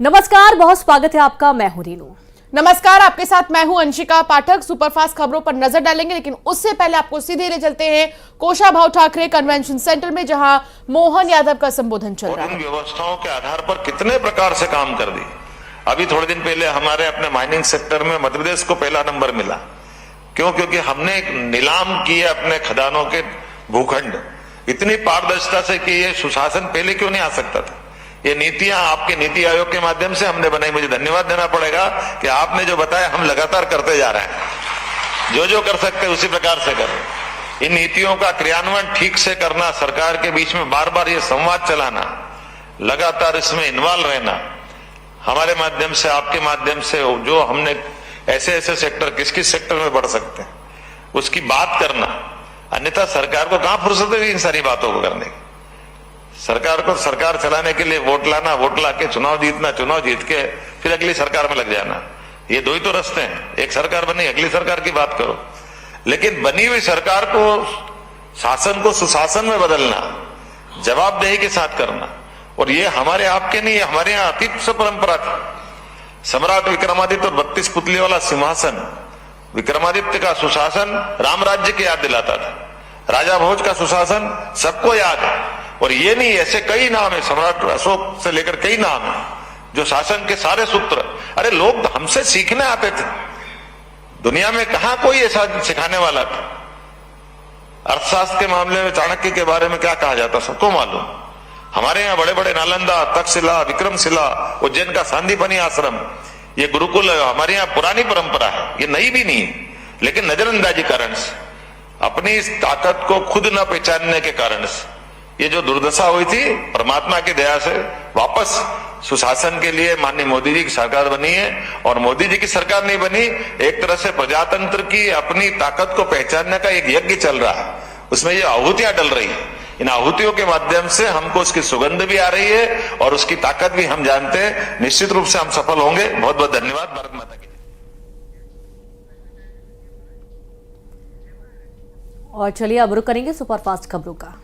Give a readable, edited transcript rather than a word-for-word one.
नमस्कार, बहुत स्वागत है आपका। मैं हूं रीनू। नमस्कार, आपके साथ मैं हूं अंशिका पाठक। सुपरफास्ट खबरों पर नजर डालेंगे, लेकिन उससे पहले आपको सीधे ले चलते हैं कोशाभाऊ ठाकरे कन्वेंशन सेंटर में, जहां मोहन यादव का संबोधन चल रहा है। इन व्यवस्थाओं के आधार पर कितने प्रकार से काम कर दी। अभी थोड़े दिन पहले हमारे अपने माइनिंग सेक्टर में मध्य प्रदेश को पहला नंबर मिला। क्यों? क्योंकि हमने एक नीलाम किए अपने खदानों के भूखंड इतनी पारदर्शिता से कि ये सुशासन पहले क्यों नहीं आ सकता था। ये नीतियां आपके नीति आयोग के माध्यम से हमने बनाई। मुझे धन्यवाद देना पड़ेगा कि आपने जो बताया हम लगातार करते जा रहे हैं। जो जो कर सकते हैं उसी प्रकार से करें। इन नीतियों का क्रियान्वयन ठीक से करना, सरकार के बीच में बार बार ये संवाद चलाना, लगातार इसमें इन्वॉल्व रहना, हमारे माध्यम से, आपके माध्यम से जो हमने ऐसे ऐसे सेक्टर किस किस सेक्टर में बढ़ सकते हैं उसकी बात करना। अन्यथा सरकार को कहां फुर्सत है इन सारी बातों को करने की। सरकार को सरकार चलाने के लिए वोट लाना, वोट ला के चुनाव जीतना, चुनाव जीत के फिर अगली सरकार में लग जाना, ये दो ही तो रास्ते हैं। एक सरकार बनी, अगली सरकार की बात करो। लेकिन बनी हुई सरकार को, शासन को सुशासन में बदलना, जवाबदेही के साथ करना, और ये हमारे आपके नहीं, हमारे यहाँ अतीत से परंपरा थी। सम्राट विक्रमादित्य और 32 पुतली वाला सिंहासन, विक्रमादित्य का सुशासन राम राज्य की याद दिलाता था। राजा भोज का सुशासन सबको याद है। और ये नहीं, ऐसे कई नाम है, सम्राट अशोक से लेकर कई नाम है जो शासन के सारे सूत्र। अरे लोग हमसे सीखने आते थे। दुनिया में कहां कोई ऐसा सिखाने वाला था। अर्थशास्त्र के मामले में चाणक्य के बारे में क्या कहा जाता सबको मालूम। हमारे यहाँ बड़े बड़े नालंदा, तक्षशिला, विक्रमशिला, उज्जैन का सांदीपनी आश्रम, ये गुरुकुल हमारे यहाँ पुरानी परंपरा है, ये नई भी नहीं। लेकिन नजरअंदाजी कारण से, अपनी इस ताकत को खुद न पहचानने के कारण से ये जो दुर्दशा हुई थी, परमात्मा की दया से वापस सुशासन के लिए माननीय मोदी जी की सरकार बनी है। और मोदी जी की सरकार नहीं बनी, एक तरह से प्रजातंत्र की अपनी ताकत को पहचानने का एक यज्ञ चल रहा है। उसमें ये आहुतियां डल रही है। इन आहुतियों के माध्यम से हमको उसकी सुगंध भी आ रही है और उसकी ताकत भी हम जानते हैं। निश्चित रूप से हम सफल होंगे। बहुत बहुत धन्यवाद। भारत माता की। और चलिए अब रुक करेंगे सुपरफास्ट खबरों का।